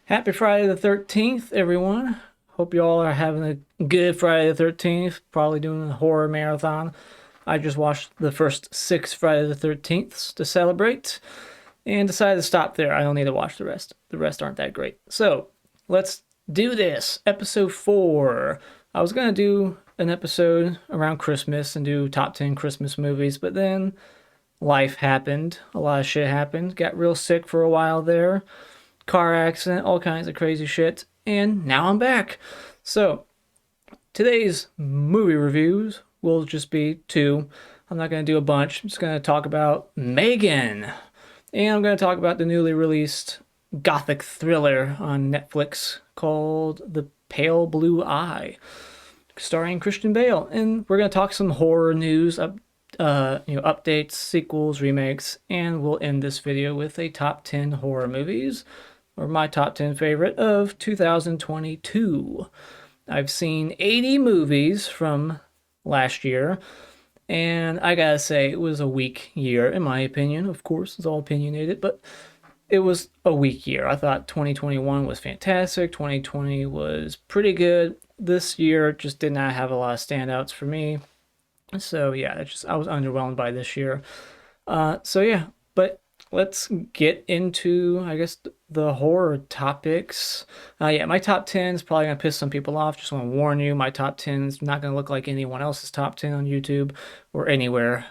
Happy Friday the 13th, everyone. Hope you all are having a good Friday the 13th. Probably doing a horror marathon. I just watched the first 6 Friday the 13ths to celebrate and decided to stop there. I don't need to watch the rest. The rest aren't that great. So, let's do this. Episode 4. I was going to do an episode around Christmas and do top 10 Christmas movies, but then life happened. A lot of shit happened. Got real sick for a while there. Car accident, all kinds of crazy shit, and now I'm back. So, today's movie reviews will just be 2. I'm not going to do a bunch. I'm just going to talk about M3GAN, and I'm going to talk about the newly released gothic thriller on Netflix called The Pale Blue Eye, starring Christian Bale. And we're going to talk some horror news, updates, sequels, remakes, and we'll end this video with a top 10 horror movies, or my top 10 favorite of 2022. I've seen 80 movies from last year, and I gotta say, it was a weak year, in my opinion. Of course, it's all opinionated, but it was a weak year. I thought 2021 was fantastic. 2020 was pretty good. This year just did not have a lot of standouts for me. So yeah, I was underwhelmed by this year. But let's get into, I guess, the horror topics. My top 10 is probably going to piss some people off. Just want to warn you, my top 10 is not going to look like anyone else's top 10 on YouTube or anywhere.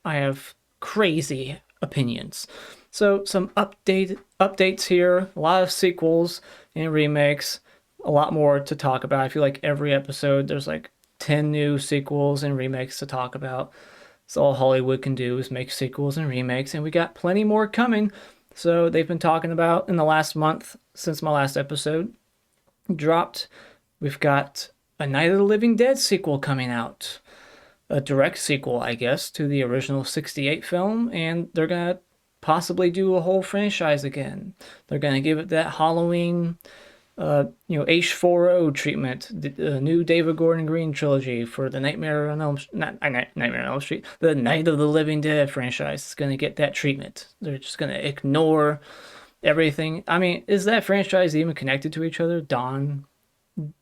I have crazy opinions. So some updates here, a lot of sequels and remakes, a lot more to talk about. I feel like every episode there's like 10 new sequels and remakes to talk about. So all Hollywood can do is make sequels and remakes, and we got plenty more coming. So they've been talking about in the last month since my last episode dropped. We've got a Night of the Living Dead sequel coming out, a direct sequel, I guess, to the original '68 film, and they're gonna possibly do a whole franchise again. They're gonna give it that Halloween H4O treatment, the new David Gordon Green trilogy for the Nightmare on Elm Street, the Night of the Living Dead franchise is going to get that treatment. They're just going to ignore everything. I mean, is that franchise even connected to each other? Dawn,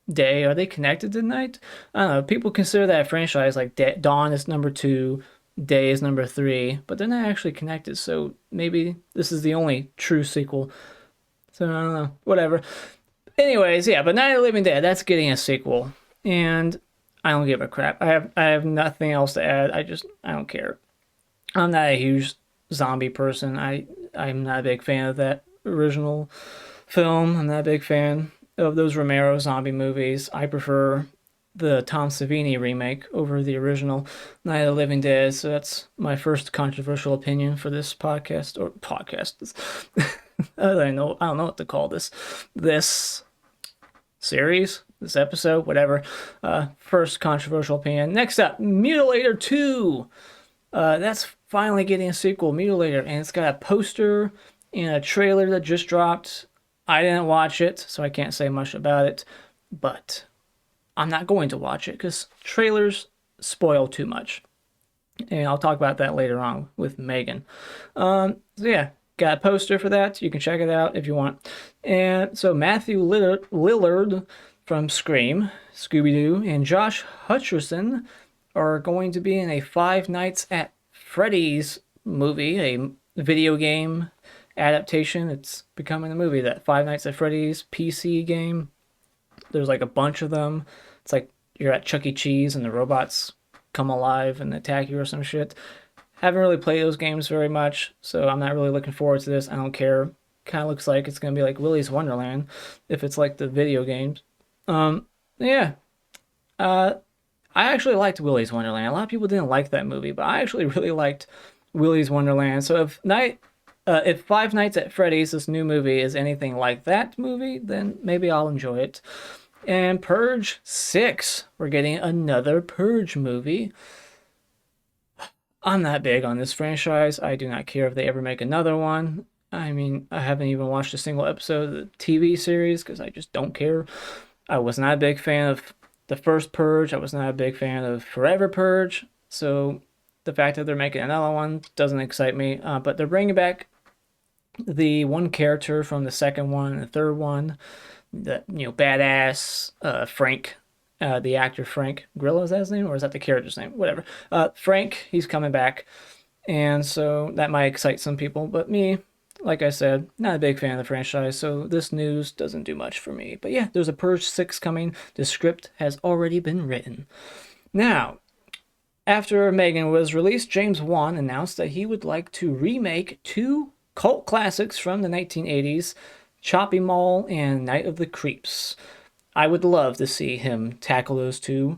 Day, are they connected to Night? I don't know. People consider that franchise like Dawn is number 2, Day is number 3, but they're not actually connected. So maybe this is the only true sequel. So I don't know. Whatever. Anyways, yeah, but Night of the Living Dead, that's getting a sequel, and I don't give a crap. I have nothing else to add. I don't care. I'm not a huge zombie person. I'm not a big fan of that original film. I'm not a big fan of those Romero zombie movies. I prefer the Tom Savini remake over the original Night of the Living Dead. So that's my first controversial opinion for this podcast. I don't know what to call this series, this episode, whatever. First controversial opinion. Next up, Mutilator 2. That's finally getting a sequel, Mutilator, and it's got a poster and a trailer that just dropped. I didn't watch it, so I can't say much about it, but I'm not going to watch it because trailers spoil too much. And I'll talk about that later on with M3GAN. Got a poster for that. You can check it out if you want. And so Matthew Lillard from Scream, Scooby-Doo, and Josh Hutcherson are going to be in a Five Nights at Freddy's movie, a video game adaptation. It's becoming a movie, that Five Nights at Freddy's PC game. There's like a bunch of them. It's like you're at Chuck E. Cheese and the robots come alive and attack you or some shit. Haven't really played those games very much, so I'm not really looking forward to this. I don't care. Kind of looks like it's going to be like Willy's Wonderland, if it's like the video games. Yeah. I actually liked Willy's Wonderland. A lot of people didn't like that movie, but I actually really liked Willy's Wonderland. So if Five Nights at Freddy's, this new movie, is anything like that movie, then maybe I'll enjoy it. And Purge 6. We're getting another Purge movie. I'm not big on this franchise. I do not care if they ever make another one. I mean, I haven't even watched a single episode of the TV series because I just don't care. I was not a big fan of the first Purge. I was not a big fan of Forever Purge. So the fact that they're making another one doesn't excite me. But they're bringing back the one character from the second one and the third one, the badass Frank, the actor Frank Grillo, is that his name, or is that the character's name? Whatever. Frank, he's coming back, and so that might excite some people. But me, like I said, not a big fan of the franchise, so this news doesn't do much for me. But yeah, there's a Purge 6 coming. The script has already been written. Now, after M3GAN was released, James Wan announced that he would like to remake two cult classics from the 1980s, Chopping Mall and Night of the Creeps. I would love to see him tackle those two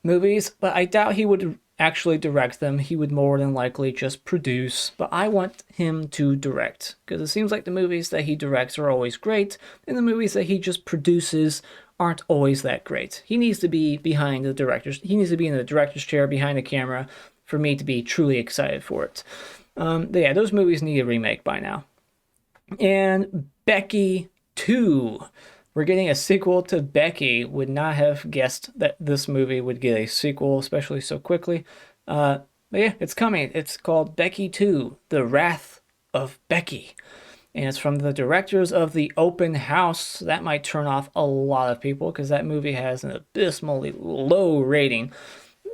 movies, but I doubt he would actually direct them. He would more than likely just produce, but I want him to direct because it seems like the movies that he directs are always great, and the movies that he just produces aren't always that great. He needs to be behind the directors. He needs to be in the director's chair behind the camera for me to be truly excited for it. But yeah, those movies need a remake by now. And Becky 2. We're getting a sequel to Becky. Would not have guessed that this movie would get a sequel, especially so quickly. But yeah, it's coming. It's called Becky 2, The Wrath of Becky. And it's from the directors of The Open House. That might turn off a lot of people because that movie has an abysmally low rating.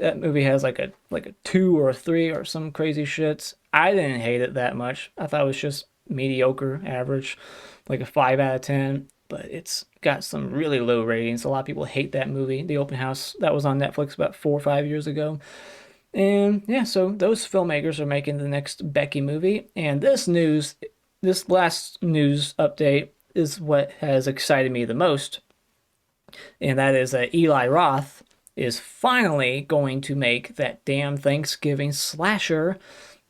That movie has like a 2 or a 3 or some crazy shit. I didn't hate it that much. I thought it was just mediocre, average, like a 5 out of 10. But it's got some really low ratings. A lot of people hate that movie, The Open House. That was on Netflix about 4 or 5 years ago. And yeah, so those filmmakers are making the next Becky movie. And this last news update is what has excited me the most. And that is that Eli Roth is finally going to make that damn Thanksgiving slasher.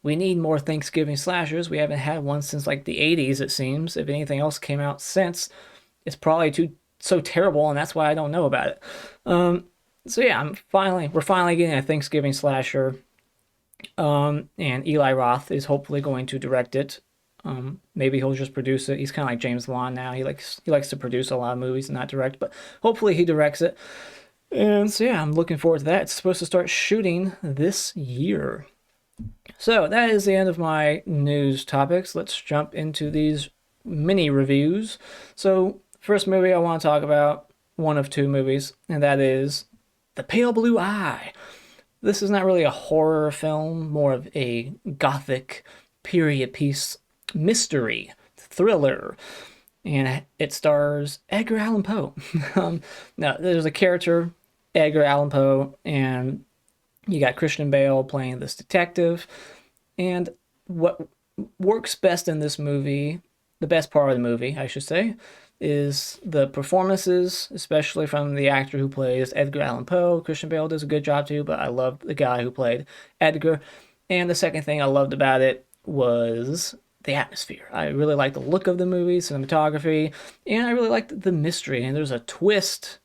We need more Thanksgiving slashers. We haven't had one since like the 80s, it seems. If anything else came out since, it's probably so terrible, and that's why I don't know about it. So yeah, we're finally getting a Thanksgiving slasher. And Eli Roth is hopefully going to direct it. Maybe he'll just produce it. He's kind of like James Wan now. He likes to produce a lot of movies and not direct, but hopefully he directs it. And so yeah, I'm looking forward to that. It's supposed to start shooting this year. So that is the end of my news topics. Let's jump into these mini reviews. So first movie I want to talk about, one of two movies, and that is The Pale Blue Eye. This is not really a horror film, more of a gothic period piece mystery thriller, and it stars Edgar Allan Poe. Now, there's a character, Edgar Allan Poe, and you got Christian Bale playing this detective. And what works best in this movie, the best part of the movie, I should say, is the performances, especially from the actor who plays Edgar Allan Poe. Christian Bale does a good job too, but I love the guy who played Edgar. And the second thing I loved about it was the atmosphere. I really liked the look of the movie, cinematography, and I really liked the mystery. And there's a twist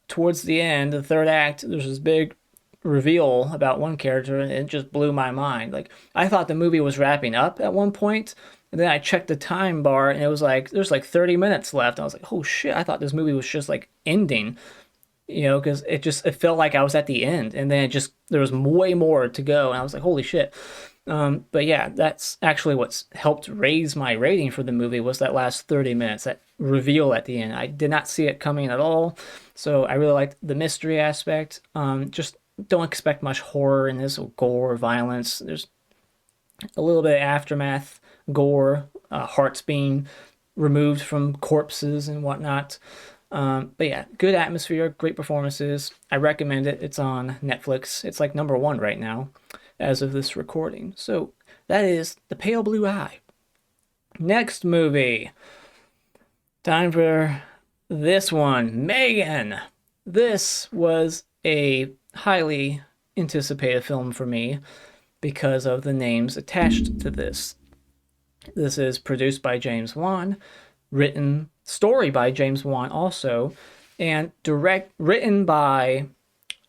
towards the end, the third act. There's this big reveal about one character, and it just blew my mind. Like, I thought the movie was wrapping up at one point, and then I checked the time bar, and it was like there's like 30 minutes left. I was like, oh shit! I thought this movie was just like ending, because it felt like I was at the end, and then there was way more to go, and I was like, holy shit. But yeah, that's actually what's helped raise my rating for the movie was that last 30 minutes, that reveal at the end. I did not see it coming at all, so I really liked the mystery aspect. Just don't expect much horror in this, or gore, or violence. There's a little bit of aftermath, gore, hearts being removed from corpses and whatnot. But yeah, good atmosphere, great performances. I recommend it. It's on Netflix. It's like #1 right now as of this recording. So that is The Pale Blue Eye. Next movie. Time for this one, M3GAN. This was a highly anticipated film for me because of the names attached to this. This is produced by James Wan, story by James Wan also, and written by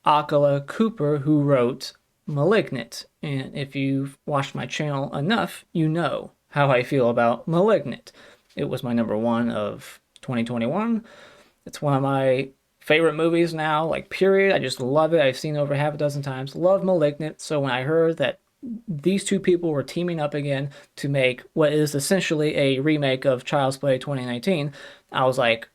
Akala Cooper, who wrote Malignant. And if you've watched my channel enough, you know how I feel about Malignant. It was my #1 of 2021. It's one of my favorite movies now, like period. I just love it. I've seen it over half a dozen times. Love Malignant. So when I heard that these two people were teaming up again to make what is essentially a remake of Child's Play 2019. I was like,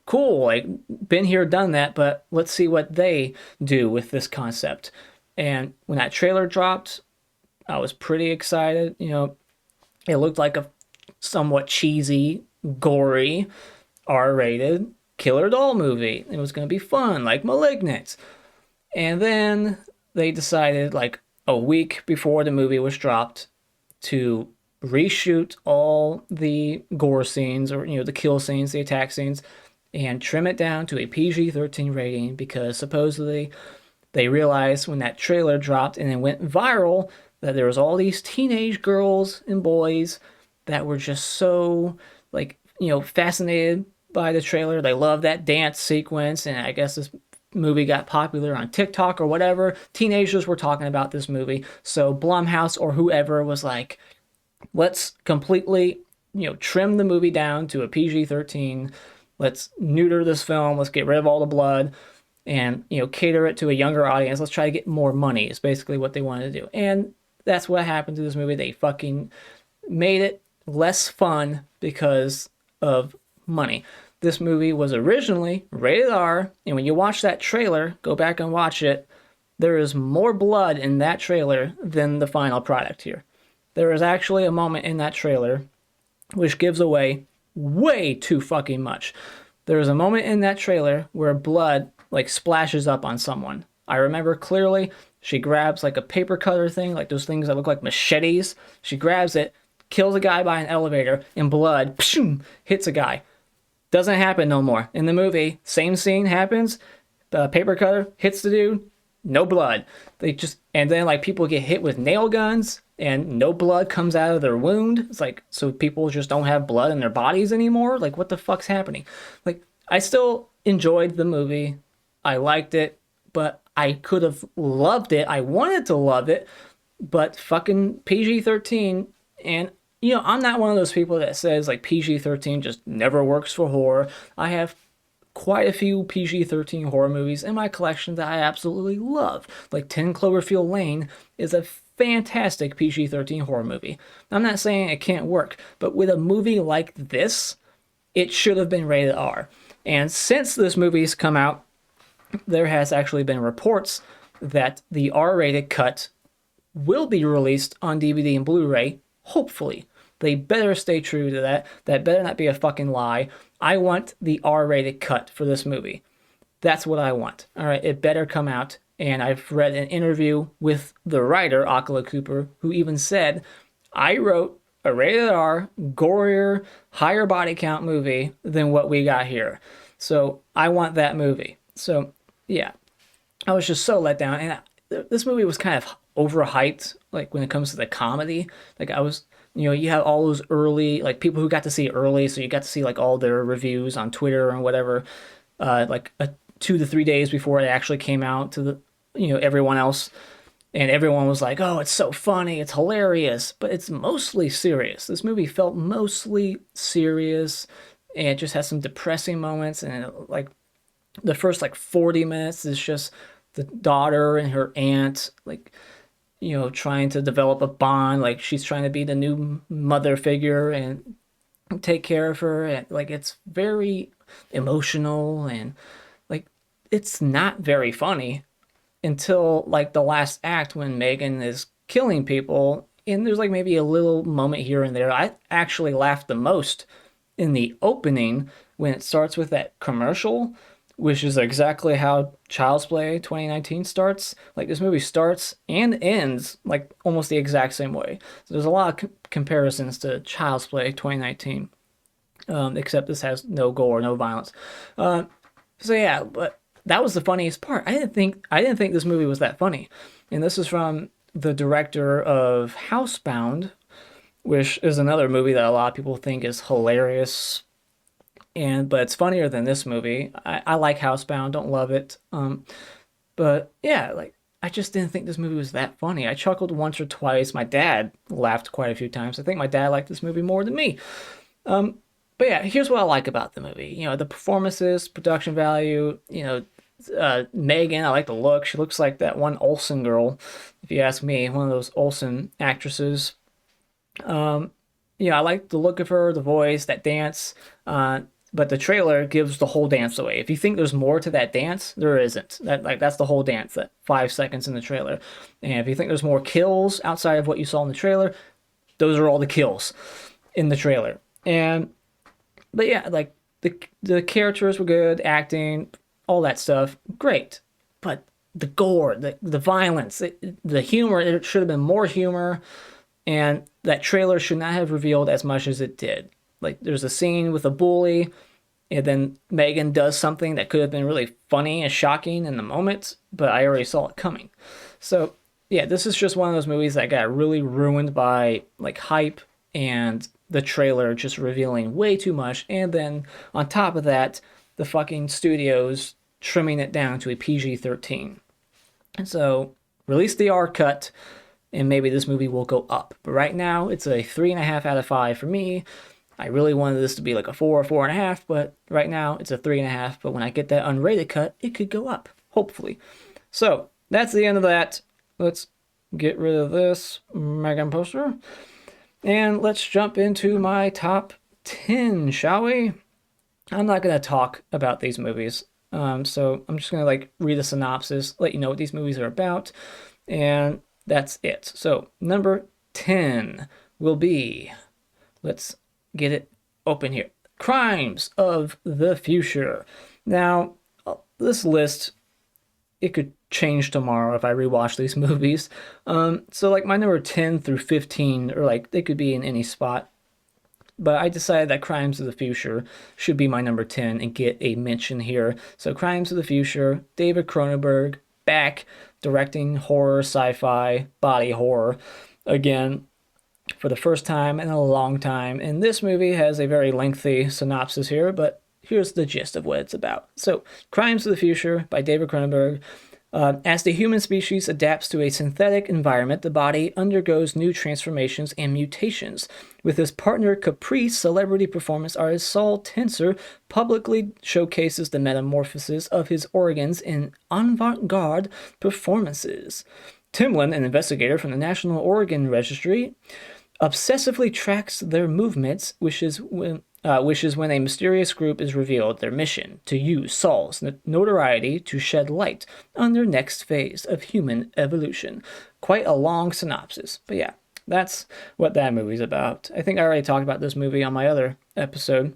cool, like, been here, done that, but let's see what they do with this concept. And when that trailer dropped, I was pretty excited. It looked like a somewhat cheesy, gory, R-rated killer doll movie. It was going to be fun, like Malignant. And then they decided, like a week before the movie was dropped, to reshoot all the gore scenes, or the kill scenes, the attack scenes, and trim it down to a PG-13 rating, because supposedly they realized when that trailer dropped and it went viral that there was all these teenage girls and boys that were just so, like, fascinated by the trailer. They loved that dance sequence, and I guess this movie got popular on TikTok or whatever. Teenagers were talking about this movie, so Blumhouse or whoever was like, let's completely, trim the movie down to a PG-13. Let's neuter this film. Let's get rid of all the blood and, cater it to a younger audience. Let's try to get more money, is basically what they wanted to do. And that's what happened to this movie. They fucking made it less fun because of money. This movie was originally rated R, and when you watch that trailer, go back and watch it, there is more blood in that trailer than the final product here. There is actually a moment in that trailer which gives away way too fucking much. There is a moment in that trailer where blood, like, splashes up on someone. I remember clearly, she grabs, like, a paper cutter thing, like those things that look like machetes. She grabs it, kills a guy by an elevator, and blood hits a guy. Doesn't happen no more. In the movie, same scene happens, the paper cutter hits the dude, no blood. And then, like, people get hit with nail guns, and no blood comes out of their wound. It's like, so people just don't have blood in their bodies anymore? Like, what the fuck's happening? Like, I still enjoyed the movie. I liked it, but I could have loved it. I wanted to love it, but fucking PG-13. And I'm not one of those people that says, like, PG-13 just never works for horror. I have quite a few PG-13 horror movies in my collection that I absolutely love. Like 10 Cloverfield Lane is a fantastic PG-13 horror movie. I'm not saying it can't work, but with a movie like this, it should have been rated R. And since this movie's come out, there has actually been reports that the R-rated cut will be released on DVD and Blu-ray, hopefully. They better stay true to that. That better not be a fucking lie. I want the R-rated cut for this movie. That's what I want. All right, it better come out. And I've read an interview with the writer, Akala Cooper, who even said, I wrote a rated R, gorier, higher body count movie than what we got here. So I want that movie. So, yeah, I was just so let down. And this movie was kind of overhyped, like, when it comes to the comedy. Like, you have all those early, like, people who got to see it early, so you got to see, like, all their reviews on Twitter and whatever, 2 to 3 days before it actually came out to the, everyone else. And everyone was like, oh, it's so funny, it's hilarious, but it's mostly serious. This movie felt mostly serious, and it just has some depressing moments, and like, the first, like, 40 minutes is just the daughter and her aunt, like, trying to develop a bond. Like, she's trying to be the new mother figure and take care of her. And, like, it's very emotional, and, like, it's not very funny until, like, the last act when M3GAN is killing people. And there's, like, maybe a little moment here and there. I actually laughed the most in the opening when it starts with that commercial, which is exactly how Child's Play 2019 starts. Like, this movie starts and ends, like, almost the exact same way. So there's a lot of comparisons to Child's Play 2019, except this has no gore, no violence. So yeah, but that was the funniest part. I didn't think this movie was that funny. And this is from the director of Housebound, which is another movie that a lot of people think is hilarious. But it's funnier than this movie. I like Housebound, don't love it. But yeah, like, I just didn't think this movie was that funny. I chuckled once or twice. My dad laughed quite a few times. I think my dad liked this movie more than me. But yeah, here's what I like about the movie. The performances, production value, M3GAN, I like the look. She looks like that one Olsen girl, if you ask me, one of those Olsen actresses. Yeah, I like the look of her, the voice, that dance. But the trailer gives the whole dance away. If you think there's more to that dance, there isn't. That's the whole dance, that 5 seconds in the trailer. And if you think there's more kills outside of what you saw in the trailer, those are all the kills in the trailer. But yeah, like the characters were good, acting, all that stuff, great. But the gore, the violence, the humor, it should have been more humor, and that trailer should not have revealed as much as it did. Like there's a scene with a bully, and then M3GAN does something that could have been really funny and shocking in the moment, but I already saw it coming. So yeah, this is just one of those movies that got really ruined by like hype and the trailer just revealing way too much, and then on top of that, the fucking studios trimming it down to a PG-13. And so release the R cut, and maybe this movie will go up. But right now, it's a 3.5 out of 5 for me. I really wanted this to be like a 4 or 4.5, but right now it's a 3.5. But when I get that unrated cut, it could go up, hopefully. So that's the end of that. Let's get rid of this M3GAN poster. And let's jump into my top 10, shall we? I'm not going to talk about these movies. So I'm just going to like read a synopsis, let you know what these movies are about, and that's it. So number 10 will be, let's get it open here, Crimes of the Future. Now, this list, it could change tomorrow if I rewatch these movies. So like my number 10 through 15, or like they could be in any spot. But I decided that Crimes of the Future should be my number 10 and get a mention here. So Crimes of the Future, David Cronenberg, back directing horror, sci-fi, body horror. Again, for the first time in a long time. And this movie has a very lengthy synopsis here, but here's the gist of what it's about. So, Crimes of the Future by David Cronenberg. As the human species adapts to a synthetic environment, the body undergoes new transformations and mutations. With his partner Caprice, celebrity performance artist Saul Tenser publicly showcases the metamorphosis of his organs in avant-garde performances. Timlin, an investigator from the National Organ Registry, obsessively tracks their movements, which is when a mysterious group is revealed their mission: to use Saul's notoriety to shed light on their next phase of human evolution. Quite a long synopsis, but yeah, that's what that movie's about. I think I already talked about this movie on my other episode.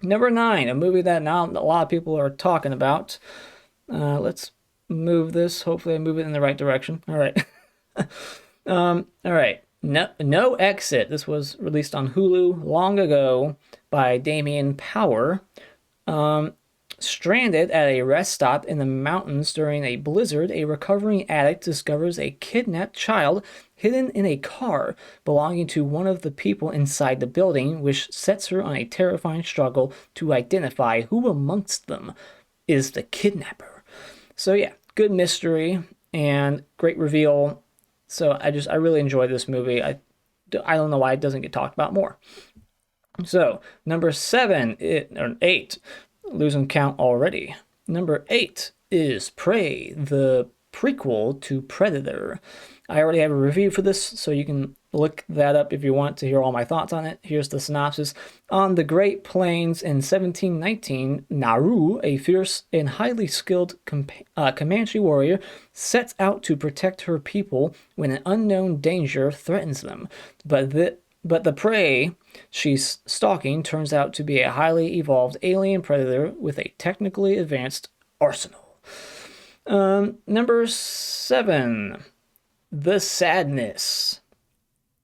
Number 9, a movie that now a lot of people are talking about. Let's move this. Hopefully I move it in the right direction. All right. All right. No Exit. This was released on Hulu long ago by Damien Power. Stranded at a rest stop in the mountains during a blizzard, a recovering addict discovers a kidnapped child hidden in a car belonging to one of the people inside the building, which sets her on a terrifying struggle to identify who amongst them is the kidnapper. So yeah, good mystery and great reveal. So I really enjoyed this movie. I don't know why it doesn't get talked about more. So number 8, losing count already. Number 8 is Prey, the prequel to Predator. I already have a review for this, so you can look that up if you want to hear all my thoughts on it. Here's the synopsis. On the Great Plains in 1719, Naru, a fierce and highly skilled Comanche warrior, sets out to protect her people when an unknown danger threatens them. But the prey she's stalking turns out to be a highly evolved alien predator with a technically advanced arsenal. Number 7, The Sadness.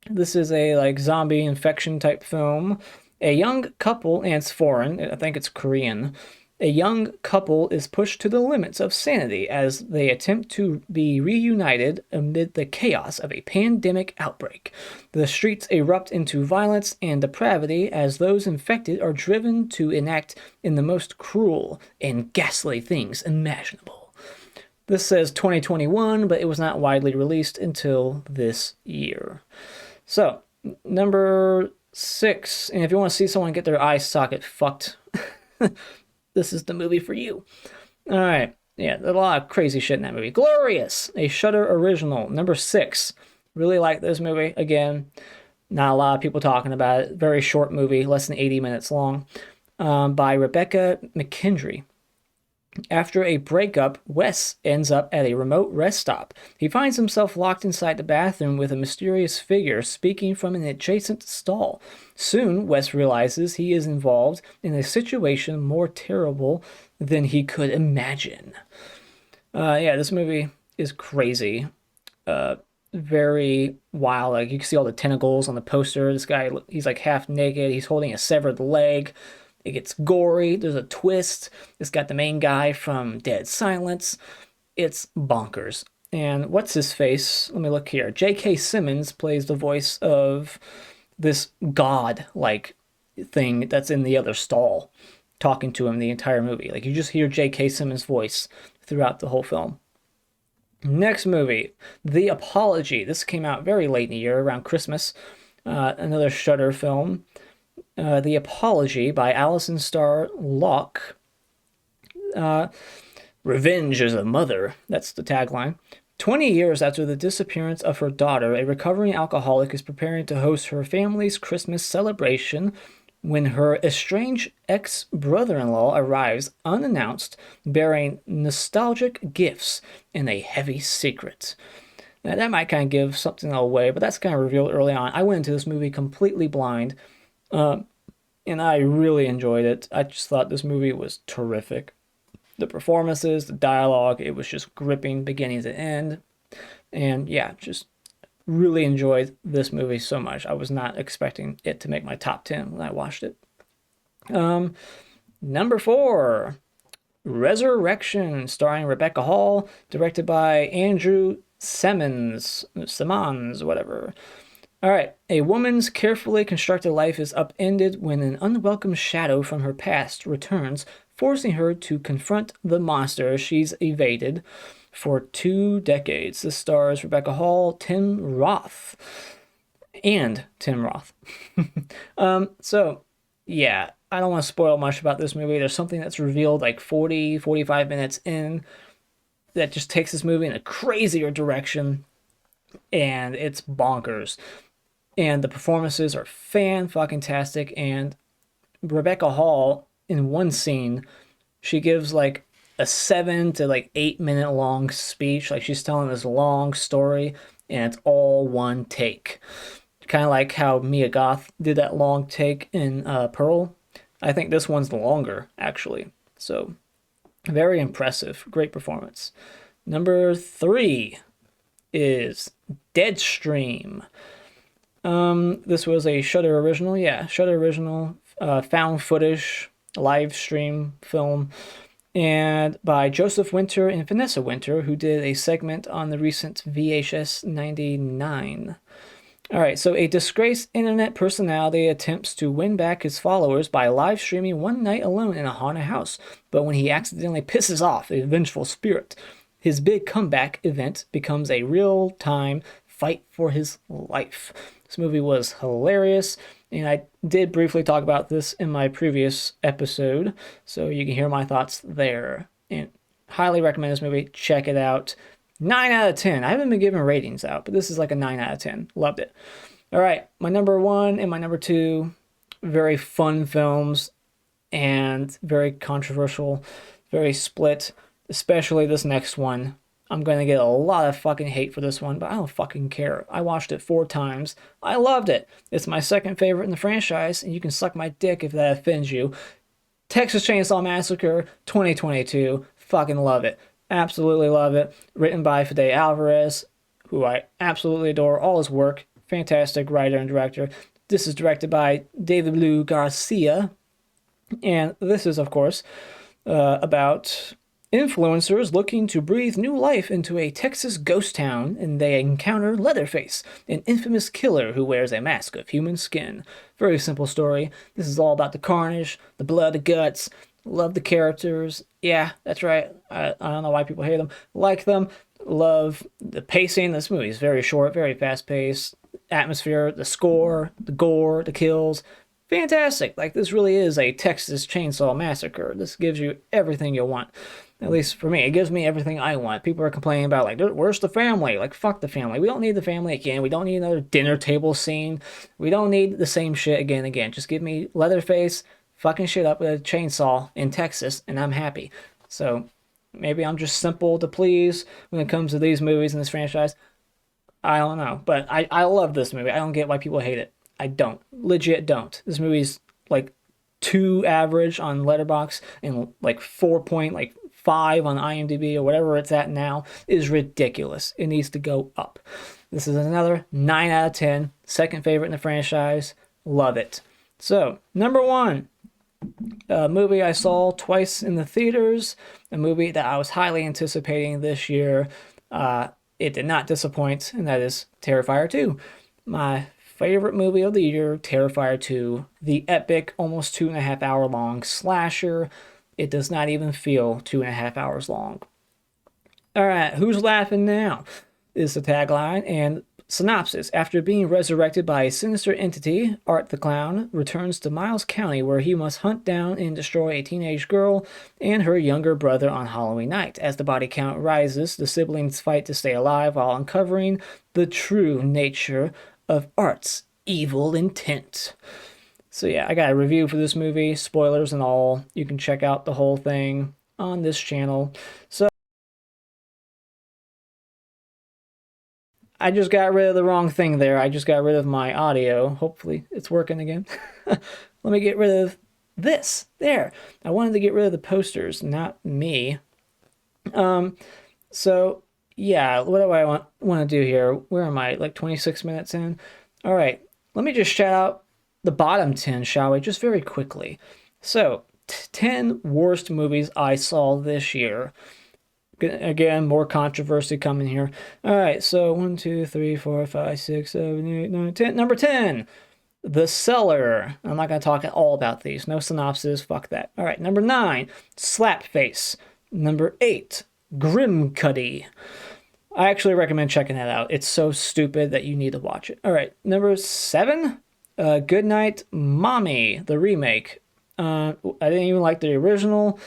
This is a zombie infection type film. A young couple, and it's foreign, I think it's Korean. A young couple is pushed to the limits of sanity as they attempt to be reunited amid the chaos of a pandemic outbreak. The streets erupt into violence and depravity as those infected are driven to enact in the most cruel and ghastly things imaginable. This says 2021, but it was not widely released until this year. So, number 6, and if you want to see someone get their eye socket fucked, this is the movie for you. All right, Yeah, there's a lot of crazy shit in that movie. Glorious, a Shudder original, number 6. Really like this movie. Again, not a lot of people talking about it. Very short movie, less than 80 minutes long, by Rebecca McKendry. After a breakup, Wes ends up at a remote rest stop. He finds himself locked inside the bathroom with a mysterious figure speaking from an adjacent stall. Soon, Wes realizes he is involved in a situation more terrible than he could imagine. Yeah, this movie is crazy. Very wild. Like, you can see all the tentacles on the poster. This guy, he's like half naked. He's holding a severed leg. It gets gory. There's a twist. It's got the main guy from Dead Silence. It's bonkers. And what's his face? Let me look here. J.K. Simmons plays the voice of this god-like thing that's in the other stall, talking to him the entire movie. Like, you just hear J.K. Simmons' voice throughout the whole film. Next movie, The Apology. This came out very late in the year, around Christmas. Another Shudder film. The Apology by Alison Starr Locke. Revenge is a mother. That's the tagline. 20 years after the disappearance of her daughter, a recovering alcoholic is preparing to host her family's Christmas celebration when her estranged ex-brother-in-law arrives unannounced, bearing nostalgic gifts and a heavy secret. Now, that might kind of give something away, but that's kind of revealed early on. I went into this movie completely blind, and I really enjoyed it. I just thought this movie was terrific. The performances, the dialogue, it was just gripping beginning to end. And yeah, just really enjoyed this movie so much. I was not expecting it to make my top 10 when I watched it. Number 4, Resurrection, starring Rebecca Hall, directed by Andrew Simmons, whatever. All right, a woman's carefully constructed life is upended when an unwelcome shadow from her past returns, forcing her to confront the monster she's evaded for 2 decades. This stars Rebecca Hall, Tim Roth. So, yeah, I don't want to spoil much about this movie. There's something that's revealed like 45 minutes in that just takes this movie in a crazier direction, and it's bonkers. And the performances are fan-fucking-tastic, and Rebecca Hall, in one scene, she gives like a 7 to 8 minute long speech. Like, she's telling this long story, and it's all one take. Kind of like how Mia Goth did that long take in Pearl. I think this one's longer, actually. So, very impressive. Great performance. Number 3 is Deadstream. This was a Shudder original. Yeah, Shudder original. Found footage, live stream film. And by Joseph Winter and Vanessa Winter, who did a segment on the recent VHS 99. All right, so a disgraced internet personality attempts to win back his followers by live streaming one night alone in a haunted house. But when he accidentally pisses off a vengeful spirit, his big comeback event becomes a real-time fight for his life. This movie was hilarious, and I did briefly talk about this in my previous episode, so you can hear my thoughts there. And highly recommend this movie. Check it out. 9 out of 10. I haven't been giving ratings out, but this is like a 9 out of 10. Loved it. All right, my number 1 and my number 2, very fun films and very controversial, very split, especially this next one. I'm going to get a lot of fucking hate for this one, but I don't fucking care. I watched it 4 times. I loved it. It's my second favorite in the franchise, and you can suck my dick if that offends you. Texas Chainsaw Massacre 2022. Fucking love it. Absolutely love it. Written by Fede Alvarez, who I absolutely adore. All his work. Fantastic writer and director. This is directed by David Blue Garcia. And this is, of course, about influencers looking to breathe new life into a Texas ghost town, and they encounter Leatherface, an infamous killer who wears a mask of human skin. Very simple story. This is all about the carnage, the blood, the guts. Love the characters. Yeah, that's right. I don't know why people hate them. Like them. Love the pacing. This movie is very short, very fast-paced. Atmosphere, the score, the gore, the kills. fantastic. Like, this really is a Texas Chainsaw Massacre. This gives you everything you want. At least for me, it gives me everything I want. People are complaining about, like, where's the family? Like, fuck the family. We don't need the family again. We don't need another dinner table scene. We don't need the same shit again and again. Just give me Leatherface fucking shit up with a chainsaw in Texas, and I'm happy. So maybe I'm just simple to please when it comes to these movies and this franchise. I don't know. But I love this movie. I don't get why people hate it. I don't. Legit don't. This movie's like 2 average on Letterboxd and like 4.5 on IMDb or whatever it's at now is ridiculous. It needs to go up. This is another 9 out of 10. Second favorite in the franchise. Love it. So, number 1, a movie I saw twice in the theaters, a movie that I was highly anticipating this year. It did not disappoint, and that is Terrifier 2. My favorite movie of the year, Terrifier 2, the epic, almost 2.5 hour long slasher. It does not even feel 2.5 hours long. All right, who's laughing now? Is the tagline. And synopsis: after being resurrected by a sinister entity, Art the Clown returns to Miles County, where he must hunt down and destroy a teenage girl and her younger brother on Halloween night. As the body count rises, the siblings fight to stay alive while uncovering the true nature of Art's evil intent. So yeah, I got a review for this movie, spoilers and all. You can check out the whole thing on this channel. So I just got rid of the wrong thing there. I just got rid of my audio. Hopefully it's working again. Let me get rid of this. There. I wanted to get rid of the posters, not me. So yeah, what do I want to do here? Where am I? Like 26 minutes in? All right. Let me just shout out the bottom 10, shall we? Just very quickly. So, 10 worst movies I saw this year. Again, more controversy coming here. All right, so 1, 2, 3, 4, 5, 6, 7, 8, 9, 10. Number 10, The Cellar. I'm not going to talk at all about these. No synopsis. Fuck that. All right, number 9, Slapface. Number 8, Grimcuddy. I actually recommend checking that out. It's so stupid that you need to watch it. All right, number 7, Goodnight Mommy, the remake. I didn't even like the original.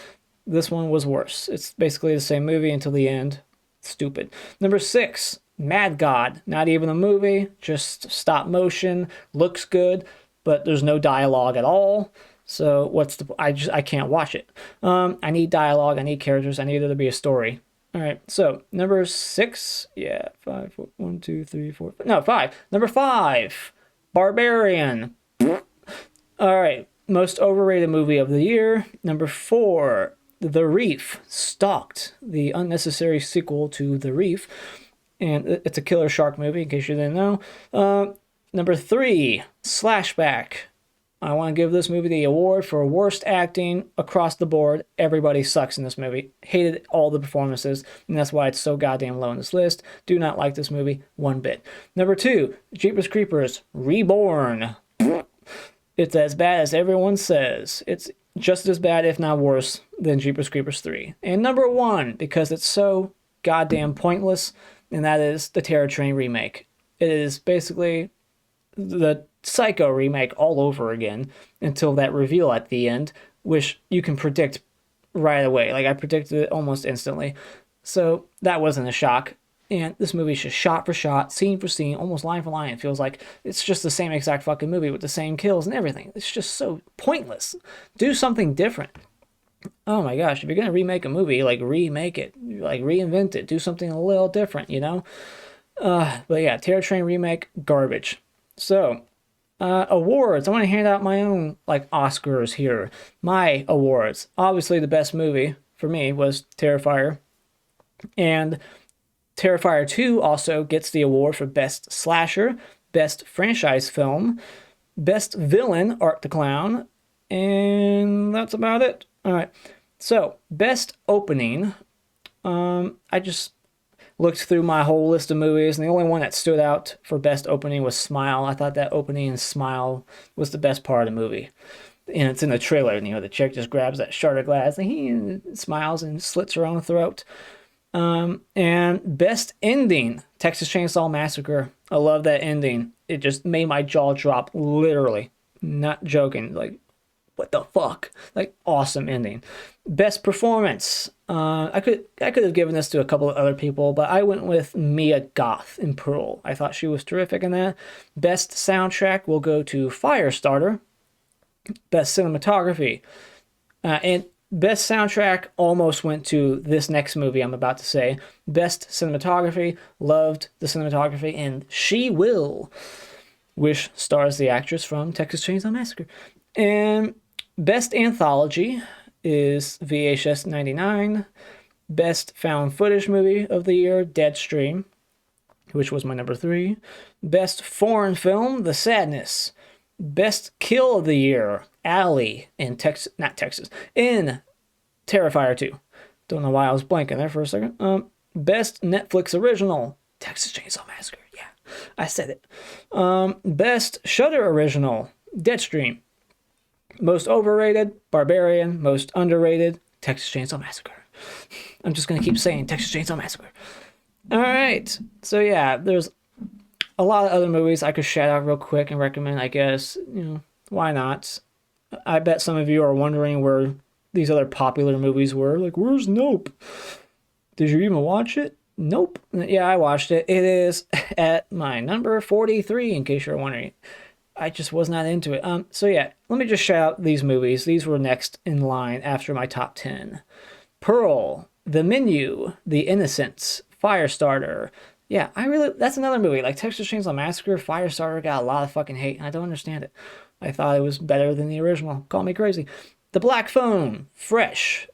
This one was worse. It's basically the same movie until the end. Stupid. Number 6, Mad God. Not even a movie, just stop motion. Looks good, but there's no dialogue at all. So what's the? I can't watch it. I need dialogue. I need characters. I need there to be a story. All right. So number 6, yeah, 5, 4, 1, 2, 3, 4. No, 5. Number 5, Barbarian. All right. Most overrated movie of the year. Number 4, The Reef. Stalked, the unnecessary sequel to The Reef. And it's a killer shark movie, in case you didn't know. Number 3, Slashback. I want to give this movie the award for worst acting across the board. Everybody sucks in this movie. Hated all the performances, and that's why it's so goddamn low on this list. Do not like this movie one bit. Number 2, Jeepers Creepers Reborn. It's as bad as everyone says. It's just as bad, if not worse, than Jeepers Creepers 3. And number 1, because it's so goddamn pointless, and that is the Terror Train remake. It is basically the Psycho remake all over again until that reveal at the end, which you can predict right away. Like, I predicted it almost instantly. So that wasn't a shock. And this movie is just shot for shot, scene for scene, almost line for line. It feels like it's just the same exact fucking movie with the same kills and everything. It's just so pointless. Do something different. Oh my gosh, if you're going to remake a movie, like, remake it. Like, reinvent it. Do something a little different, you know? But yeah, Terror Train remake, garbage. So, awards. I want to hand out my own, like, Oscars here. My awards. Obviously, the best movie for me was Terrifier. And Terrifier 2 also gets the award for Best Slasher, Best Franchise Film, Best Villain, Art the Clown, and that's about it. All right, so Best Opening. I just looked through my whole list of movies, and the only one that stood out for Best Opening was Smile. I thought that opening in Smile was the best part of the movie. And it's in the trailer, you know, the chick just grabs that shard of glass, and he smiles and slits her own throat. And Best Ending, Texas Chainsaw Massacre. I love that ending. It just made my jaw drop, literally. Not joking. Like, what the fuck? Like, awesome ending. Best performance. I could have given this to a couple of other people, but I went with Mia Goth in Pearl. I thought she was terrific in that. Best soundtrack will go to Firestarter. Best cinematography. And best soundtrack almost went to this next movie I'm about to say. Best cinematography, loved the cinematography, and She Will, which stars the actress from Texas Chainsaw Massacre. And best anthology is VHS 99. Best found footage movie of the year, Deadstream, which was my number 3. Best foreign film, The Sadness. Best kill of the year, Alley in Texas, not Texas, in Terrifier 2. Don't know why I was blanking there for a second. Best Netflix original, Texas Chainsaw Massacre. Yeah, I said it. Best Shudder original, Deadstream. Most overrated, Barbarian. Most underrated, Texas Chainsaw Massacre. I'm just going to keep saying Texas Chainsaw Massacre. All right. So, yeah, there's a lot of other movies I could shout out real quick and recommend, I guess. You know, why not? I bet some of you are wondering where these other popular movies were. Like, where's Nope? Did you even watch it? Nope. Yeah, I watched it. It is at my number 43, in case you're wondering. I just was not into it. So yeah, let me just shout out these movies. These were next in line after my top 10. Pearl, The Menu, The Innocents, Firestarter. Yeah, that's another movie. Like Texas Chainsaw Massacre, Firestarter got a lot of fucking hate, and I don't understand it. I thought it was better than the original. Call me crazy. The Black Phone, Fresh,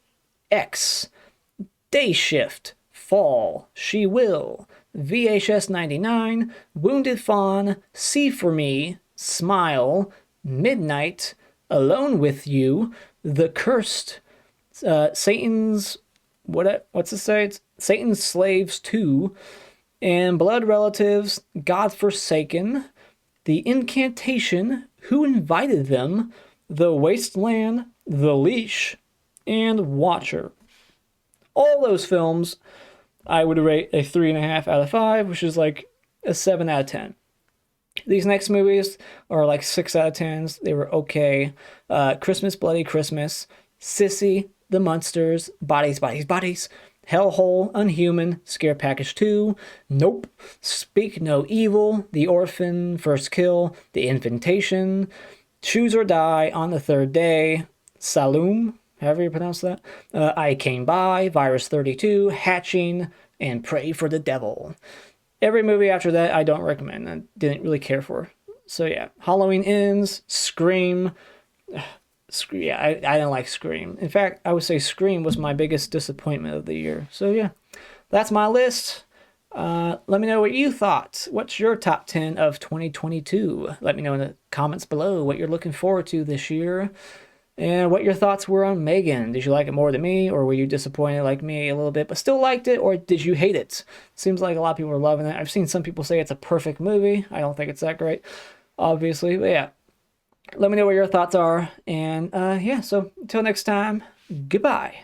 X, Day Shift, Fall, She Will, VHS 99, Wounded Fawn, See For Me, Smile, Midnight, Alone With You, The Cursed, Satan's, what's it say? It's Satan's Slaves 2, and Blood Relatives, God Forsaken, The Incantation, Who Invited Them, The Wasteland, The Leash, and Watcher. All those films I would rate a 3.5 out of 5, which is like a 7 out of 10. These next movies are like 6 out of 10s. They were okay. Christmas, Bloody Christmas, Sissy, The Munsters, Bodies, Bodies, Bodies, Hellhole, Unhuman, Scare Package 2, Nope, Speak No Evil, The Orphan, First Kill, The Invitation, Choose or Die, On the Third Day, Saloom, however you pronounce that, I Came By, Virus 32, Hatching, and Pray for the Devil. Every movie after that I don't recommend. I didn't really care for. So yeah, Halloween Ends, Scream. Yeah, I didn't like Scream. In fact, I would say Scream was my biggest disappointment of the year. So yeah, that's my list. Let me know what you thought. What's your top 10 of 2022? Let me know in the comments below what you're looking forward to this year. And what your thoughts were on M3GAN. Did you like it more than me, or were you disappointed like me a little bit, but still liked it, or did you hate it? Seems like a lot of people are loving it. I've seen some people say it's a perfect movie. I don't think it's that great, obviously, but yeah. Let me know what your thoughts are, and yeah, so until next time, goodbye.